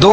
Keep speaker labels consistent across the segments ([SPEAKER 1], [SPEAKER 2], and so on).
[SPEAKER 1] 2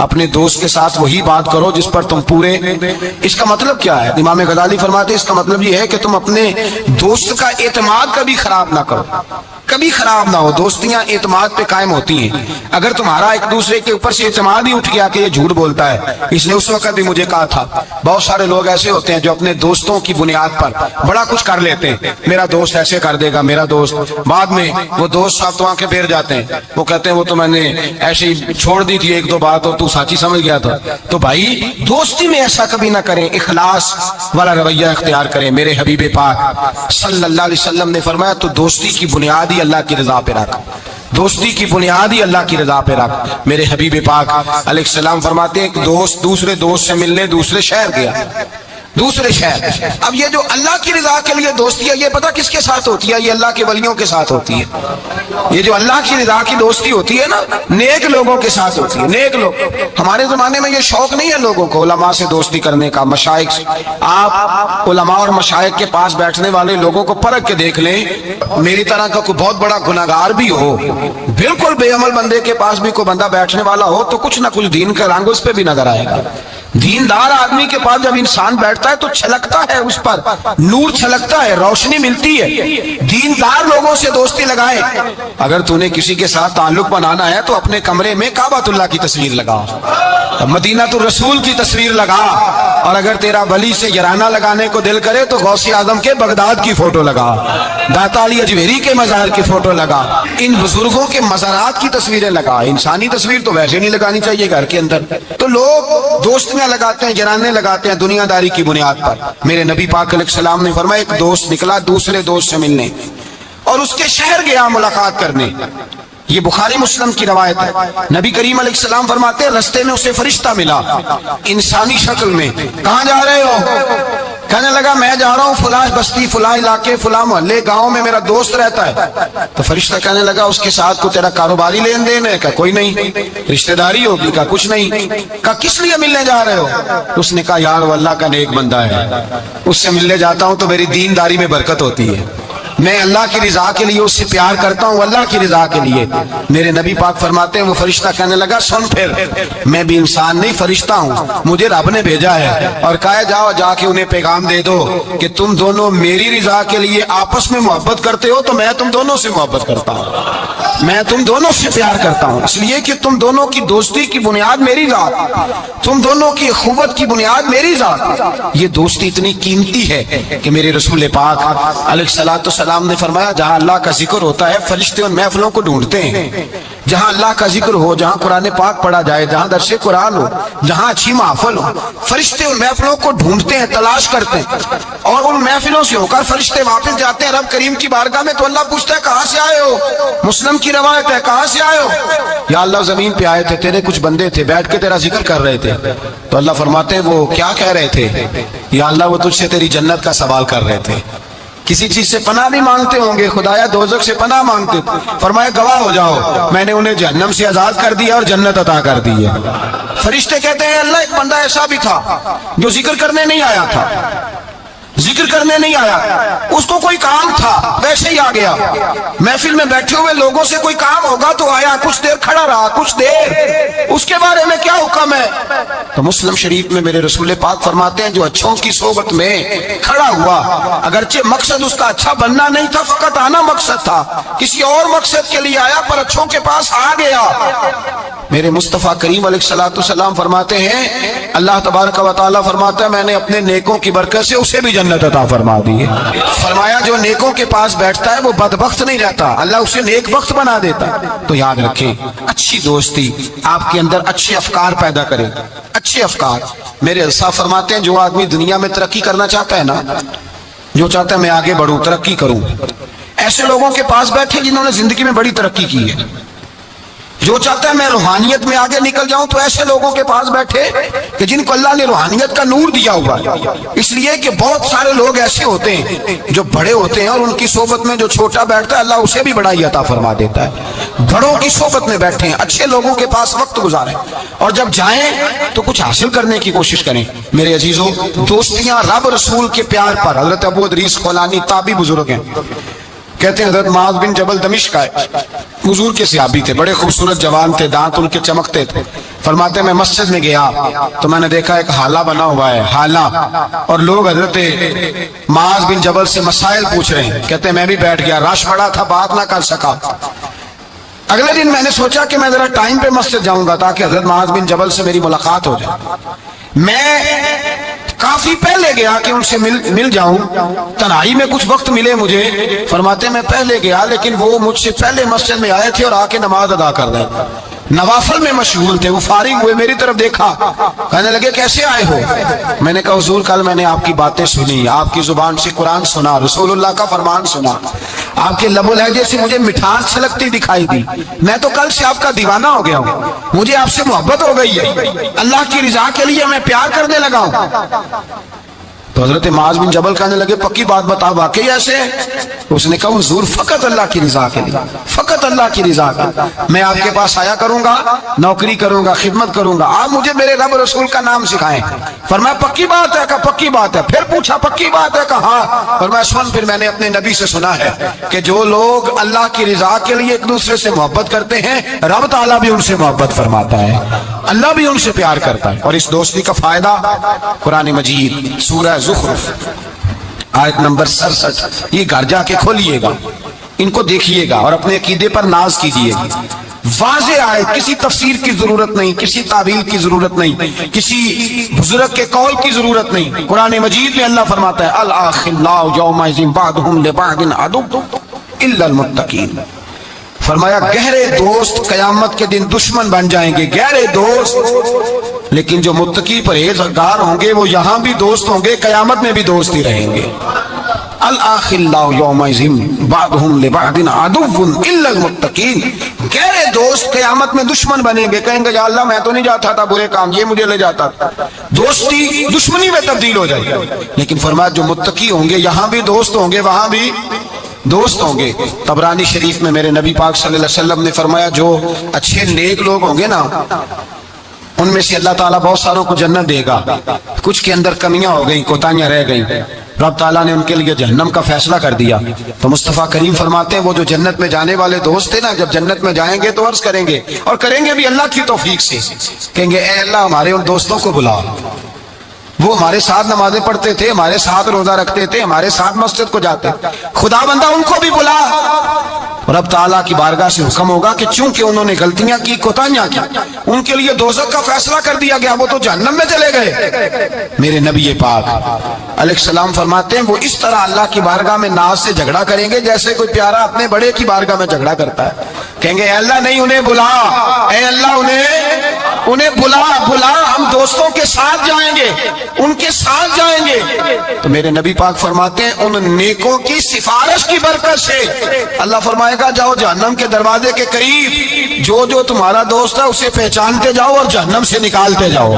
[SPEAKER 1] اپنے دوست کے ساتھ وہی بات کرو جس پر تم پورے. اس کا مطلب کیا ہے؟ امام غزالی فرماتے ہیں اس کا مطلب یہ ہے کہ تم اپنے دوست کا اعتماد کبھی خراب نہ کرو، کبھی خراب نہ ہو. دوستیاں اعتماد پہ قائم ہوتی ہیں. اگر تمہارا ایک دوسرے کے اوپر سے اعتماد ہی اٹھ گیا کہ یہ جھوٹ بولتا ہے، اس نے اس وقت بھی مجھے کہا تھا، بہت سارے لوگ ایسے ہوتے ہیں جو اپنے دوستوں کی بنیاد پر بڑا کچھ کر لیتے ہیں. میرا دوست ایسے کر دے گا، میرا دوست. بعد میں وہ دوست صاحب تو آنکھیں پھیر جاتے ہیں، وہ کہتے ہیں وہ تو میں نے ایسے ہی چھوڑ دی تھی ایک دو بات اور تو سچی سمجھ گیا تھا. تو بھائی دوستی میں ایسا کبھی نہ کریں، اخلاص والا رویہ اختیار کریں. میرے حبیب پاک صلی اللہ علیہ وسلم نے فرمایا تو دوستی کی بنیاد ہی اللہ کی رضا پہ رکھ، دوستی کی بنیاد ہی اللہ کی رضا پہ رکھ. میرے حبیب پاک علیہ السلام فرماتے ہیں ایک دوست دوسرے دوست سے ملنے دوسرے شہر گیا، دوسرے شہر. اب یہ جو اللہ کی رضا کے لیے دوستی ہے، یہ پتہ کس کے ساتھ ہوتی ہے؟ یہ اللہ کے ولیوں کے ساتھ ہوتی ہے. یہ جو اللہ کی رضا کی دوستی ہوتی ہے نا، نیک لوگوں کے ساتھ ہوتی ہے. نیک لوگ. ہمارے زمانے میں یہ شوق نہیں ہے لوگوں کو علماء سے دوستی کرنے کا، مشائخ سے. آپ علماء اور مشائخ کے پاس بیٹھنے والے لوگوں کو پرکھ کے دیکھ لیں. میری طرح کا کوئی بہت بڑا گناہگار بھی ہو، بالکل بے عمل بندے کے پاس بھی کوئی بندہ بیٹھنے والا ہو تو کچھ نہ کچھ دین کا رنگ اس پہ بھی نظر آئے گا. دیندار آدمی کے پاس جب انسان بیٹھتا ہے تو چھلکتا ہے، اس پر نور چھلکتا ہے، روشنی ملتی ہے. دیندار لوگوں سے دوستی لگائے. اگر تو نے کسی کے ساتھ تعلق بنانا ہے تو اپنے کمرے میں کعبۃ اللہ کی تصویر لگا، مدینہ الرسول کی تصویر لگا. اور اگر تیرا ولی سے یارانہ لگانے کو دل کرے تو غوث اعظم کے بغداد کی فوٹو لگا، داتا علی اجمیری کے مزار کی فوٹو لگا، ان بزرگوں کے مزارات کی تصویریں لگا. انسانی تصویر تو ویسے نہیں لگانی چاہیے گھر کے اندر. تو لوگ دوستیاں لگاتے ہیں، جرانے لگاتے ہیں دنیا داری کی بنیاد پر. میرے نبی پاک علیہ السلام نے فرمایا ایک دوست نکلا دوسرے دوست سے ملنے اور اس کے شہر گیا ملاقات کرنے. یہ بخاری مسلم کی روایت ہے. نبی کریم علیہ السلام فرماتے ہیں رستے میں اسے فرشتہ ملا انسانی شکل میں. کہاں جا رہے ہو؟ کہنے لگا میں جا رہا ہوں فلاں بستی، فلاں علاقے، فلاں محلے، گاؤں میں میرا دوست رہتا ہے. تو فرشتہ کہنے لگا اس کے ساتھ کو تیرا کاروباری لین دین ہے؟ کہا کوئی نہیں. رشتہ داری ہوگی؟ کہا کچھ نہیں. کہا کس لیے ملنے جا رہے ہو؟ اس نے کہا یار وہ اللہ کا نیک بندہ ہے، اس سے ملنے جاتا ہوں تو میری دینداری میں برکت ہوتی ہے، میں اللہ کی رضا کے لیے اس سے پیار کرتا ہوں، اللہ کی رضا کے لیے. میرے نبی پاک فرماتے ہیں وہ فرشتہ کہنے لگا سن پھر میں بھی انسان نہیں فرشتہ ہوں، مجھے رب نے بھیجا ہے اور کہا جاؤ جا کے انہیں پیغام دے دو کہ تم دونوں میری رضا کے لیے آپس میں محبت کرتے ہو تو میں تم دونوں سے محبت کرتا ہوں، میں تم دونوں سے پیار کرتا ہوں، اس لیے کہ تم دونوں کی دوستی کی بنیاد میری ذات، تم دونوں کی اخوت کی بنیاد میری ذات. یہ دوستی اتنی قیمتی ہے کہ میرے رسول پاک علیہ الصلوۃ نے فرمایا جہاں اللہ کا ذکر ہوتا ہے فرشتے ان محفلوں کو ڈھونڈتے ہیں. جہاں اللہ کا ذکر ہو، جہاں قرآن پاک پڑھا جائے، جہاں درس قرآن ہو، جہاں اچھی محفل ہو، فرشتے ان محفلوں کو ڈھونڈتے ہیں، تلاش کرتے ہیں. اور ان محفلوں سے ہو کر فرشتے واپس جاتے ہیں رب کریم کی بارگاہ میں تو اللہ پوچھتا ہے کہاں سے آئے ہو؟ مسلم کی روایت ہے کہاں سے آئے ہو؟ یا اللہ زمین پہ آئے تھے، تیرے کچھ بندے تھے بیٹھ کے تیرا ذکر کر رہے تھے. تو اللہ فرماتے ہیں وہ کیا کہہ رہے تھے؟ یا اللہ وہ تجھ سے تیری جنت کا سوال کر رہے تھے. کسی چیز سے پناہ نہیں مانگتے ہوں گے، خدایا دوزخ سے پناہ مانگتے تھے. فرمایا گواہ ہو جاؤ میں نے انہیں جہنم سے آزاد کر دیا اور جنت عطا کر دی ہے. فرشتے کہتے ہیں اللہ ایک بندہ ایسا بھی تھا جو ذکر کرنے نہیں آیا تھا، ذکر کرنے نہیں آیا، اس کو کوئی کام تھا ویسے ہی آ گیا. محفل میں بیٹھے ہوئے لوگوں سے کوئی کام ہوگا تو آیا، کچھ دیر کھڑا رہا، کچھ دیر، اس کے بارے میں کیا حکم ہے؟ تو مسلم شریف میں میرے رسول پاک فرماتے ہیں جو اچھوں کی صحبت میں کھڑا ہوا، اگرچہ مقصد اس کا اچھا بننا نہیں تھا، فقط آنا مقصد تھا، کسی اور مقصد کے لیے آیا پر اچھوں کے پاس آ گیا. میرے مصطفیٰ کریم علیہ الصلوۃ والسلام فرماتے ہیں اللہ تبارک و تعالیٰ فرماتا ہے میں نے اپنے نیکوں کی برکت سے اسے بھی جنت عطا فرما دی ہے. فرمایا جو نیکوں کے پاس بیٹھتا ہے وہ بدبخت نہیں رہتا، اللہ اسے نیک بخت بنا دیتا. تو یاد رکھیں اچھی دوستی آپ کے اندر اچھے افکار پیدا کرے، اچھے افکار. میرے الصاف فرماتے ہیں جو آدمی دنیا میں ترقی کرنا چاہتا ہے نا، جو چاہتا ہے میں آگے بڑھوں ترقی کروں، ایسے لوگوں کے پاس بیٹھے جنہوں نے زندگی میں بڑی ترقی کی ہے. جو چاہتا ہے میں روحانیت میں آگے نکل جاؤں تو ایسے لوگوں کے پاس بیٹھے کہ جن کو اللہ نے روحانیت کا نور دیا ہوا ہے. اس لیے کہ بہت سارے لوگ ایسے ہوتے ہیں جو بڑے ہوتے ہیں اور ان کی صحبت میں جو چھوٹا بیٹھتا ہے اللہ اسے بھی بڑائی عطا فرما دیتا ہے. بڑوں کی صحبت میں بیٹھے ہیں، اچھے لوگوں کے پاس وقت گزاریں اور جب جائیں تو کچھ حاصل کرنے کی کوشش کریں. میرے عزیزوں دوستیاں رب رسول کے پیار پر. حضرت ابو ادریس خولانی تابعی بزرگ ہیں، کہتے ہیں حضرت معاذ بن جبل دمشق آئے، حضور کے صحابی تھے، بڑے خوبصورت جوان تھے، دانت ان کے چمکتے تھے. فرماتے میں مسجد میں گیا تو میں نے دیکھا ایک حالہ بنا ہوا ہے، حالہ، اور لوگ حضرت معاذ بن جبل سے مسائل پوچھ رہے ہیں. کہتے ہیں میں بھی بیٹھ گیا، رش بڑا تھا، بات نہ کر سکا. اگلے دن میں نے سوچا کہ میں ذرا ٹائم پہ مسجد جاؤں گا تاکہ حضرت معاذ بن جبل سے میری ملاقات ہو جائے. میں کافی پہلے گیا کہ ان سے مل جاؤں، تنہائی میں کچھ وقت ملے مجھے. فرماتے میں پہلے گیا لیکن وہ مجھ سے پہلے مسجد میں آئے تھے اور آ کے نماز ادا کر رہے، نوافل میں مشغول تھے. وہ فارغ ہوئے، میری طرف دیکھا، کہنے لگے کیسے آئے ہو؟ میں نے کہا حضور کل میں نے آپ کی باتیں سنی، آپ کی زبان سے قرآن سنا، رسول اللہ کا فرمان سنا، آپ کے لب و لہجے سے مجھے مٹھاس چھلکتی دکھائی دی. میں تو کل سے آپ کا دیوانہ ہو گیا ہوں، مجھے آپ سے محبت ہو گئی ہے، اللہ کی رضا کے لیے میں پیار کرنے لگا ہوں. تو حضرت معاذ بن جبل کہنے لگے پکی بات بتا، واقعی ایسے؟ اس نے کہا حضور فقط اللہ کی رضا کے لیے، فقط اللہ کی رضا کے لیے میں آپ کے پاس آیا کروں گا، نوکری کروں گا، خدمت کروں گا، آپ مجھے میرے رب رسول کا نام سکھائیں. فرمایا پکی بات ہے؟ کہا پکی بات ہے. پھر پوچھا پکی بات ہے؟ کہا ہاں. فرمایا سن، پھر میں نے اپنے نبی سے سنا ہے کہ جو لوگ اللہ کی رضا کے لیے ایک دوسرے سے محبت کرتے ہیں رب تعالیٰ بھی ان سے محبت فرماتا ہے، اللہ بھی ان سے پیار کرتا ہے. اور اس دوستی کا فائدہ قرآن مجید سورہ زخرف آیت نمبر 67، یہ گھر جا کے کھولیے گا، ان کو دیکھیے گا اور اپنے عقیدے پر ناز کیجیے گا. واضح آیت، کسی تفسیر کی ضرورت نہیں، کسی تعویل کی ضرورت نہیں، کسی بزرگ کے قول کی ضرورت نہیں. قرآن مجید میں اللہ فرماتا ہے الاخلاء یومئذ بعضهم لبعض عدو الا المتقین. فرمایا گہرے دوست قیامت کے دن دشمن بن جائیں گے، گہرے دوست، لیکن جو متقی پرہیزگار ہوں گے وہ یہاں بھی دوست ہوں گے، قیامت میں بھی دوست ہی رہیں گے. الاخلاء یومئذ بعضهم لبعض عدو الا المتقین. گہرے دوست قیامت میں دشمن بنیں گے، کہیں گے یا اللہ میں تو نہیں جاتا تھا برے کام، یہ مجھے لے جاتا تھا. دوستی دشمنی میں تبدیل ہو جائے گی. لیکن فرمایا جو متقی ہوں گے یہاں بھی دوست ہوں گے، وہاں بھی دوست ہوں گے. طبرانی شریف میں میرے نبی پاک صلی اللہ علیہ وسلم نے فرمایا جو اچھے نیک لوگ ہوں گے نا، ان میں سے اللہ تعالیٰ بہت ساروں کو جنت دے گا. کچھ کے اندر کمیاں ہو گئیں، کوتاہیاں رہ گئیں، رب تعالیٰ نے ان کے لیے جہنم کا فیصلہ کر دیا. تو مصطفیٰ کریم فرماتے ہیں وہ جو جنت میں جانے والے دوست تھے نا، جب جنت میں جائیں گے تو عرض کریں گے، اور کریں گے بھی اللہ کی توفیق سے، کہیں گے اے اللہ ہمارے ان دوستوں کو بلا، وہ ہمارے ساتھ نمازیں پڑھتے تھے، ہمارے ساتھ روزہ رکھتے تھے، ہمارے ساتھ مسجد کو جاتے، خدا بندہ ان کو بھی بلا. رب تعالیٰ کی بارگاہ سے حکم ہوگا کہ چونکہ انہوں نے غلطیاں کی، کوتاہیاں کی، ان کے لیے دوزخ کا فیصلہ کر دیا گیا، وہ تو جہنم میں چلے گئے. میرے نبی پاک علیہ السلام فرماتے ہیں وہ اس طرح اللہ کی بارگاہ میں ناز سے جھگڑا کریں گے جیسے کوئی پیارا اپنے بڑے کی بارگاہ میں جھگڑا کرتا ہے. کہیں گے اے اللہ نہیں انہیں بلا، اے اللہ انہیں بلا، ہم دوستوں کے ساتھ جائیں گے، ان کے ساتھ جائیں گے. تو میرے نبی پاک فرماتے ہیں ان نیکوں کی سفارش کی برکت سے اللہ فرمائے گا جاؤ جہنم کے دروازے کے قریب، جو تمہارا دوست ہے اسے پہچانتے جاؤ اور جہنم سے نکالتے جاؤ.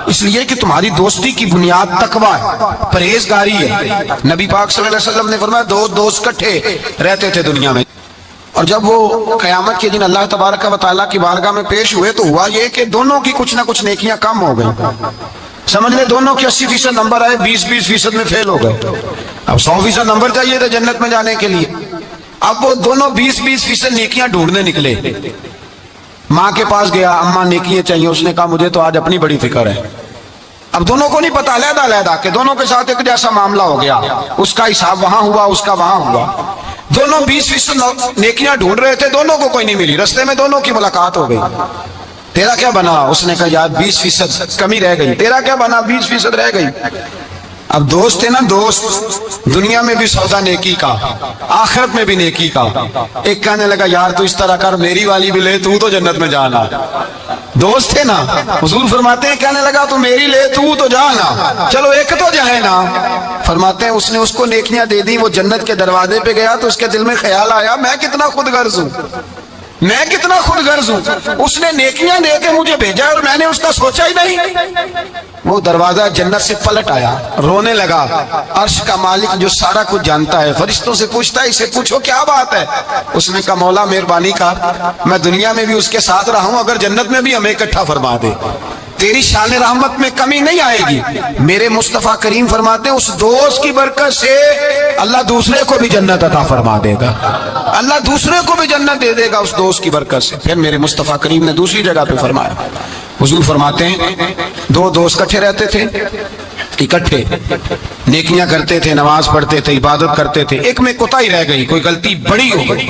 [SPEAKER 1] اس لیے کہ تمہاری دوستی کی بنیاد تقویٰ ہے، پرہیزگاری ہے. نبی پاک صلی اللہ علیہ وسلم نے فرمایا دو دوست کٹھے رہتے تھے دنیا میں، اور جب وہ قیامت کے دن اللہ تبارک و تعالیٰ کی بارگاہ میں پیش ہوئے تو ہوا یہ کہ دونوں کی کچھ نہ کچھ نیکیاں کم ہو گئیں. سمجھ لیں دونوں کے 80% نمبر آئے، 20% میں فیل ہو گئے. اب 100% نمبر چاہیے تھے جنت میں جانے کے لیے. اب وہ دونوں 20% نیکیاں ڈھونڈنے نکلے. ماں کے پاس گیا، اماں نیکیاں چاہیے، اس نے کہا مجھے تو آج اپنی بڑی فکر ہے. اب دونوں کو نہیں پتا، علیحدہ کہ دونوں کے ساتھ ایک جیسا معاملہ ہو گیا، اس کا حساب وہاں ہوا، اس کا وہاں ہوا. دونوں 20% نیکیاں ڈھونڈ رہے تھے، دونوں کو کوئی نہیں ملی. رستے میں دونوں کی ملاقات ہو گئی. تیرا کیا بنا؟ اس نے کہا یار 20% کمی رہ گئی. تیرا کیا بنا؟ 20% رہ گئی. اب دوست تھے نا، دوست دنیا میں بھی سودا نیکی کا، آخرت میں بھی نیکی کا. ایک کہنے لگا یار تو اس طرح کر میری والی بھی لے، تو جنت میں جانا. دوست تھے نا، حضور فرماتے ہیں کہنے لگا تو میری لے، تو جانا، چلو ایک تو جائے نا. فرماتے ہیں اس نے اس کو نیکیاں دے دی. وہ جنت کے دروازے پہ گیا تو اس کے دل میں خیال آیا میں کتنا خود غرض ہوں، میں کتنا خود غرض ہوں. اس نے نیکیاں دے کے مجھے بھیجا اور میں نے اس کا سوچا ہی نہیں. وہ دروازہ جنت سے پلٹ آیا، رونے لگا. عرش کا مالک جو سارا کچھ جانتا ہے فرشتوں سے پوچھتا ہے اسے پوچھو کیا بات ہے. اس نے کہا مولا مہربانی کر، میں دنیا میں بھی اس کے ساتھ رہا ہوں، اگر جنت میں بھی ہمیں اکٹھا فرما دے. تیری شان رحمت میں کمی نہیں آئے گی۔ میرے مصطفیٰ کریم فرماتے ہیں اس دوست کی برکت سے اللہ دوسرے کو بھی جنت عطا فرما دے گا، اللہ دوسرے کو بھی جنت دے دے گا اس دوست کی برکت سے۔ پھر میرے مصطفیٰ کریم نے دوسری جگہ پہ فرمایا، حضور فرماتے ہیں دو دوست اکٹھے رہتے تھے، اکٹھے نیکیاں کرتے تھے، نماز پڑھتے تھے، عبادت کرتے تھے، ایک میں کوتاہی رہ گئی، کوئی غلطی بڑی ہو گئی۔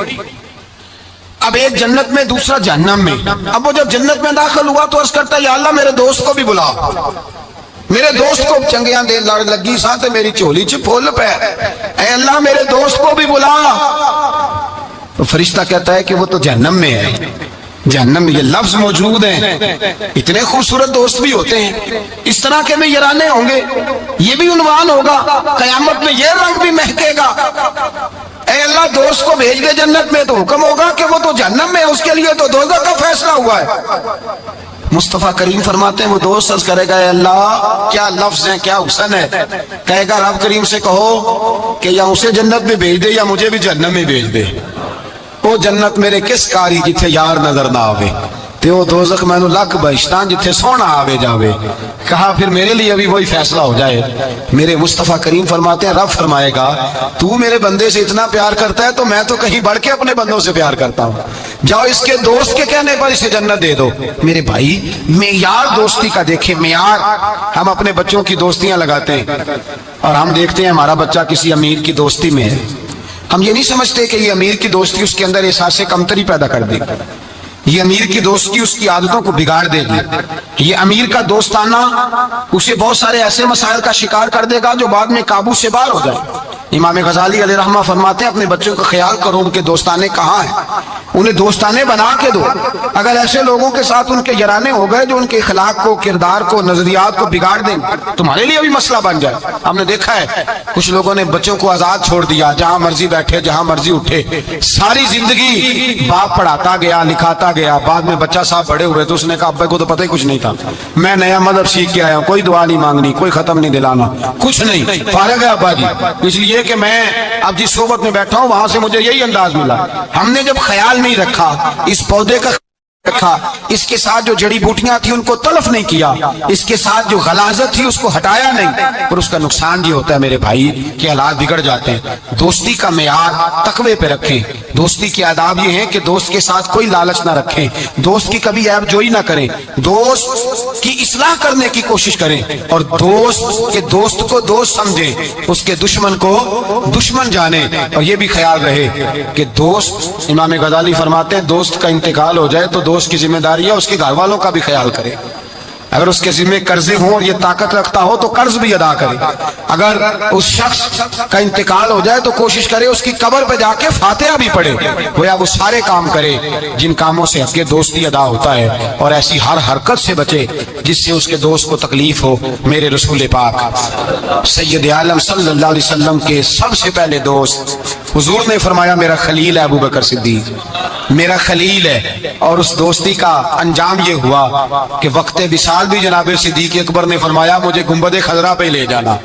[SPEAKER 1] اب ایک جنت میں دوسرا جہنم میں۔ اب وہ جب جنت میں داخل ہوا تو عرض کرتا ہے یا اللہ میرے دوست کو بھی بلا، میرے دوست کو چنگیاں دے لگی ساتھ میری چولی چ پھول پہ، اے اللہ میرے دوست کو بھی بلا۔ تو فرشتہ کہتا ہے کہ وہ تو جہنم میں ہے، جہنم میں یہ لفظ موجود ہیں۔ اتنے خوبصورت دوست بھی ہوتے ہیں، اس طرح کے میں یارانے ہوں گے، یہ بھی عنوان ہوگا، قیامت میں یہ رنگ بھی مہکے گا۔ اے اللہ دوست کو بھیج دے جنت میں، تو حکم ہوگا کہ وہ تو جہنم میں ہے، اس کے لیے تو دوزخ کا فیصلہ ہوا ہے۔ مصطفیٰ کریم فرماتے ہیں وہ دوست عرض کرے گا اے اللہ کیا لفظ ہیں، کیا حسن ہے، کہے گا رب کریم سے کہو کہ یا اسے جنت میں بھیج دے یا مجھے بھی جہنم میں بھیج دے۔ وہ جنت میرے کس کاری جتھے یار نظر نہ آوے، تے وہ دوزخ مینوں لکھ بہشتاں جتھے سونا آوے جاوے۔ کہا پھر میرے لیے بھی وہی فیصلہ ہو جائے۔ میرے مصطفیٰ کریم فرماتے ہیں رب فرمائے گا تو میرے بندے سے اتنا پیار کرتا ہے تو میں تو کہیں بڑھ کے اپنے بندوں سے پیار کرتا ہوں، جاؤ اس کے دوست کے کہنے پر اسے جنت دے دو۔ میرے بھائی معیار دوستی کا دیکھیں، معیار۔ ہم اپنے بچوں کی دوستیاں لگاتے ہیں اور ہم دیکھتے ہیں ہمارا بچہ کسی امیر کی دوستی میں ہے، ہم یہ نہیں سمجھتے کہ یہ امیر کی دوستی اس کے اندر احساس کمتری پیدا کر دے گی، یہ امیر کی دوستی اس کی عادتوں کو بگاڑ دے گی، یہ امیر کا دوستانہ اسے بہت سارے ایسے مسائل کا شکار کر دے گا جو بعد میں قابو سے باہر ہو جائے۔ امام غزالی علیہ رحمہ فرماتے ہیں اپنے بچوں کا خیال کرو ان کے دوستانے کہاں ہیں، انہیں دوستانے بنا کے دو۔ اگر ایسے لوگوں کے ساتھ ان کے یارانے ہو گئے جو ان کے اخلاق کو، کردار کو، نظریات کو بگاڑ دیں تمہارے لیے بھی مسئلہ بن جائے۔ ہم نے دیکھا ہے کچھ لوگوں نے بچوں کو آزاد چھوڑ دیا، جہاں مرضی بیٹھے جہاں مرضی اٹھے، ساری زندگی باپ پڑھاتا گیا لکھاتا گیا، بعد میں بچہ صاحب بڑے ہوئے تو اس نے کہا ابا کو تو پتہ ہی کچھ نہیں تھا، میں نیا مذہب سیکھ کے آیا ہوں، کوئی دعا نہیں مانگنی، کوئی ختم نہیں دلانا، کچھ نہیں، فارغ ہے ابا جی، اس لیے کہ میں اب جس صحبت میں بیٹھا ہوں وہاں سے مجھے یہی انداز ملا۔ ہم نے جب خیال نہیں رکھا اس پودے کا رکھا، اس کے ساتھ جو جڑی بوٹیاں تھی ان کو تلف نہیں کیا، اس کے ساتھ جو غلاظت تھی اس کو ہٹایا نہیں، اور اس کا نقصان یہ ہوتا ہے میرے بھائی کہ حالات بگڑ جاتے ہیں۔ دوستی کا معیار تقوی پہ رکھیں، دوستی کے آداب یہ ہیں کہ دوست کے ساتھ کوئی لالچ نہ رکھیں، دوست کی کبھی عیب جوئی نہ کریں، دوست کی اصلاح کرنے کی کوشش کریں، اور دوست کے دوست کو دوست سمجھیں، اس کے دشمن کو دشمن جانیں۔ اور یہ بھی خیال رہے کہ دوست، امام غزالی فرماتے ہیں دوست کا انتقال ہو جائے تو دوست کی ذمہ داری ہے اس کے گھر والوں کا بھی خیال کرے، اگر اس کے ذمہ قرضے ہوں اور یہ طاقت رکھتا ہو تو قرض بھی ادا کرے، اگر اس شخص کا انتقال ہو جائے تو کوشش کرے اس کی قبر پہ جا کے فاتحہ بھی پڑھے، گویا وہ سارے کام کرے جن کاموں سے حق دوستی ادا ہوتا ہے، اور ایسی ہر حرکت سے بچے جس سے اس کے دوست کو تکلیف ہو۔ میرے رسول پاک سید عالم صلی اللہ علیہ وسلم کے سب سے پہلے دوست حضور نے فرمایا میرا خلیل ہے ابو بکر صدیق، میرا خلیل ہے، اور اس دوستی کا انجام یہ ہوا کہ وقت وصال بھی جناب صدیق اکبر نے فرمایا مجھے گنبد خضرا پہ لے جانا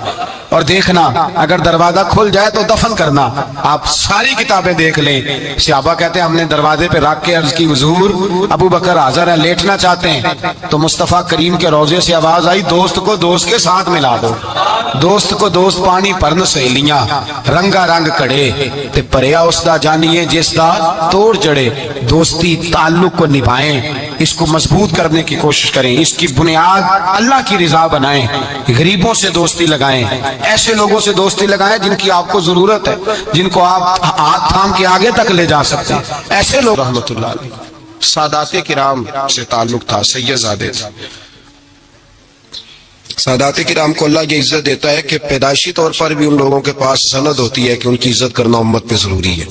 [SPEAKER 1] اور دیکھنا اگر دروازہ کھل جائے تو دفن کرنا۔ آپ ساری کتابیں دیکھ لیں، صحابہ کہتے ہیں ہم نے دروازے پہ رکھ کے عرض کی حضور ابو بکر حاضر ہے، لیٹنا چاہتے ہیں، تو مصطفیٰ کریم کے روضے سے آواز آئی دوست کو دوست کے ساتھ ملا دو، دوست کو دوست پانی پرن سہیلیاں رنگا رنگ کڑے تے پریا اس دا جانیے جس دا توڑ جڑے۔ دوستی تعلق کو نبھائیں، اس کو مضبوط کرنے کی کوشش کریں، اس کی بنیاد اللہ کی رضا بنائیں، غریبوں سے دوستی لگائیں، ایسے لوگوں سے دوستی لگائیں جن کی آپ کو ضرورت ہے، جن کو آپ ہاتھ تھام کے آگے تک لے جا سکتے ہیں، ایسے لوگ۔ رحمت اللہ علیہ سادات کرام سے تعلق تھا، سید زادے تھے۔ سادات کرام کو اللہ یہ عزت دیتا ہے کہ پیدائشی طور پر بھی ان لوگوں کے پاس سند ہوتی ہے کہ ان کی عزت کرنا امت پہ ضروری ہے۔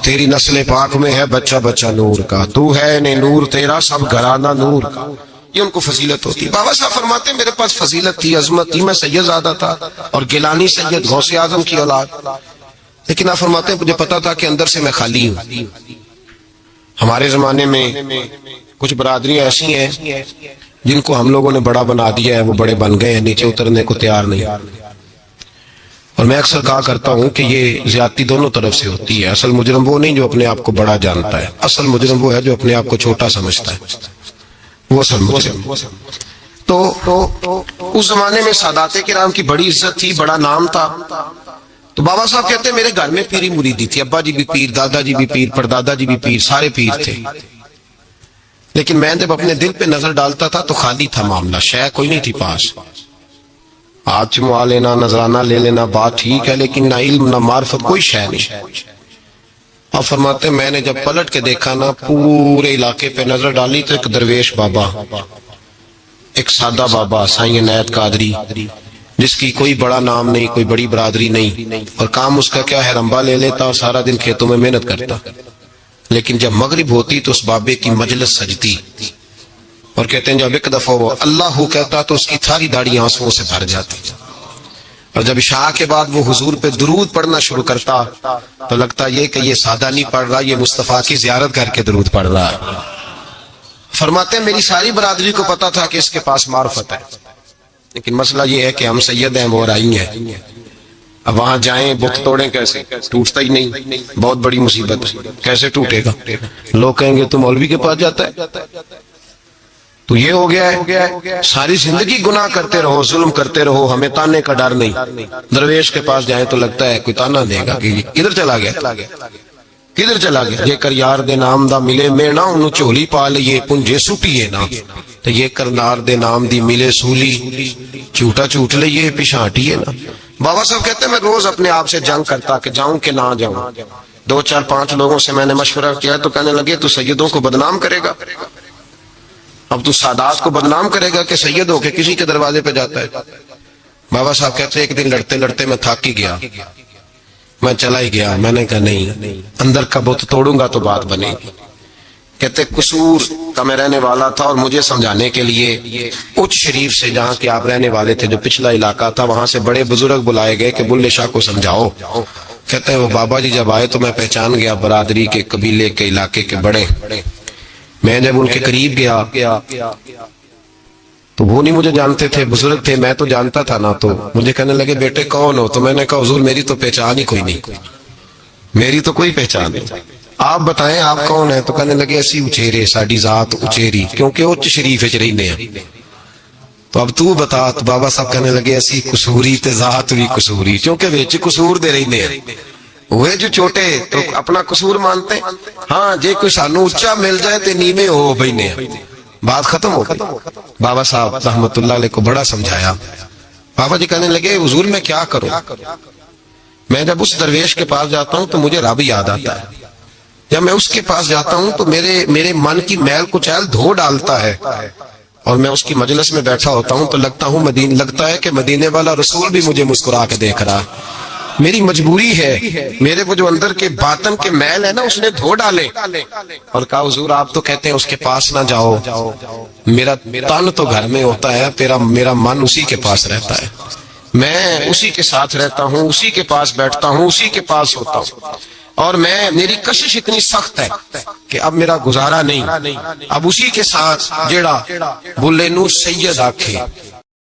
[SPEAKER 1] تیری نسل پاک میں ہے بچہ بچہ نور کا، تو ہے نے نور تیرا سب گھرانہ نور کا، یہ ان کو فضیلت ہوتی ہے۔ بابا صاحب فرماتے ہیں میرے پاس فضیلت تھی، عظمت تھی، میں سید زادہ تھا اور گیلانی سید غوث اعظم کی اولاد، لیکن آپ فرماتے ہیں مجھے پتا تھا کہ اندر سے میں خالی ہوں۔ ہمارے زمانے میں کچھ برادریاں ایسی ہیں جن کو ہم لوگوں نے بڑا بنا دیا ہے، وہ بڑے بن گئے ہیں، نیچے اترنے کو تیار نہیں۔ اور میں اکثر کہا کرتا ہوں کہ یہ زیادتی دونوں طرف سے ہوتی ہے، اصل مجرم وہ نہیں جو اپنے آپ کو بڑا جانتا ہے، اصل مجرم وہ ہے جو اپنے آپ کو چھوٹا سمجھتا ہے، وہ اصل مجرم۔ تو اس زمانے میں سادات کرام کی بڑی عزت تھی، بڑا نام تھا. تو بابا صاحب کہتے ہیں میرے گھر میں پیری مریدی تھی، ابا جی بھی پیر، دادا جی بھی پیر، پردادا جی بھی پیر، سارے پیر تھے. لیکن میں جب اپنے دل پہ نظر ڈالتا تھا تو خالی تھا معاملہ، شے کوئی نہیں تھی پاس. ہاتھ چموا لینا، نذرانہ لے لینا بات ٹھیک ہے، لیکن نہ علم نہ معرفت، کوئی شے نہیں. اور فرماتے ہیں میں نے جب پلٹ کے دیکھا نا، پورے علاقے پہ نظر ڈالی تو ایک درویش بابا، ایک سادہ بابا سائیں عنایت قادری، جس کی کوئی بڑا نام نہیں، کوئی بڑی برادری نہیں، اور کام اس کا کیا ہے، رمبا لے لیتا اور سارا دن کھیتوں میں محنت کرتا. لیکن جب مغرب ہوتی تو اس بابے کی مجلس سجتی، اور کہتے ہیں جب ایک دفعہ وہ اللہ ہو کہتا تو اس کی ساری داڑھی آنسوؤں سے بھر جاتی. اور جب عشاء کے بعد وہ حضور پہ درود پڑھنا شروع کرتا تو لگتا یہ کہ یہ سادہ نہیں پڑھ رہا، یہ مصطفیٰ کی زیارت کر کے درود پڑھ رہا ہے. فرماتے ہیں میری ساری برادری کو پتا تھا کہ اس کے پاس معرفت ہے، لیکن مسئلہ یہ ہے کہ ہم سید ہیں، وہ رائی ہیں. اب وہاں جائیں بت توڑیں کیسے، ٹوٹتا ہی نہیں، بہت بڑی مصیبت، کیسے ٹوٹے گا. لوگ کہیں گے تو مولوی کے پاس جاتا ہے. تو یہ ہو گیا ہے ساری زندگی گناہ کرتے رہو، ظلم کرتے رہو، ہمیں تانے کا ڈر نہیں. درویش کے پاس جائیں تو لگتا ہے کوئی تانا دے گا کہ کدھر چلا گیا، کدھر چلا گیا. یہ کر یار دے نام دا ملے میں نہ انہوں چولی پا لئے پنجے سٹیے نا، تو یہ کر نار دے نام دی ملے سولی چوٹا چوٹ لئے پشانٹیے نا. بابا صاحب کہتے ہیں میں روز اپنے آپ سے جنگ کرتا کہ جاؤں کہ نہ جاؤں. 2 4 5 لوگوں سے میں نے مشورہ کیا تو کہنے لگے تو سیدوں کو بدنام کرے گا، اب تو سادات کو بدنام کرے گا کہ سید ہو کے کسی کے دروازے پہ جاتا ہے. بابا صاحب کہتے ہیں ایک دن لڑتے لڑتے میں تھک ہی گیا، میں چلا ہی گیا. میں نے کہا نہیں، اندر کا بت توڑوں گا تو بات بنے گی. کہتے قصور کا میں رہنے والا تھا، اور مجھے سمجھانے کے لیے اچ شریف سے جہاں کے آپ رہنے والے تھے، جو پچھلا علاقہ تھا، وہاں سے بڑے بزرگ بلائے گئے کہ بلے شاہ کو سمجھاؤ. کہتے ہیں وہ بابا جی جب آئے تو میں پہچان گیا برادری کے، قبیلے کے، علاقے کے بڑے. میں جب ان کے قریب گیا تو وہ نہیں مجھے جانتے تھے، بزرگ تھے، میں تو جانتا تھا نا. تو مجھے کہنے لگے بیٹے کون ہو؟ تو میں نے کہا حضور میری تو پہچان ہی کوئی نہیں، میری تو کوئی پہچان نہیں، آپ بتائیں آپ کون ہیں؟ تو کہنے لگے اسی اچھیرے، ساڑی ذات اچھیری، کیونکہ اچ شریف اچ رہی ہیں. تو اب تو بتا. تو بابا صاحب کہنے لگے اسی قصوری تے ذات بھی قصوری، کیونکہ ویچ قصور دے رہی ہیں. وہ جو چھوٹے تو اپنا قصور مانتے ہیں، ہاں جے کوئی سانو اچھا مل جائے تے نیمے ہو بھینے، بات ختم ہو گئی. بابا صاحب رحمت اللہ علیہ کو بڑا سمجھایا. بابا جی کہنے لگے حضور میں کیا کروں؟ میں جب اس درویش کے پاس جاتا ہوں تو مجھے رب یاد آتا ہے. جب میں اس کے پاس جاتا ہوں تو میرے من کی میل کچیل دھو ڈالتا ہے، اور میں اس کی مجلس میں بیٹھا ہوتا ہوں تو لگتا ہے کہ مدینے والا رسول بھی مجھے مسکرا کے دیکھ رہا ہے. میری مجبوری ہے، میرے وہ جو اندر کے باطن کے میل ہے نا اس نے دھو ڈالے. اور کہا حضور آپ تو کہتے ہیں اس کے پاس نہ جاؤ، میرا تن تو گھر میں ہوتا ہے، میرا من اسی کے پاس رہتا ہے، میں اسی کے ساتھ رہتا ہوں، اسی کے پاس بیٹھتا ہوں، اسی کے پاس ہوتا ہوں. اور میری کشش اتنی سخت ہے کہ اب میرا گزارا نہیں، اب اسی کے ساتھ جیڑا بلے نو سید آکھے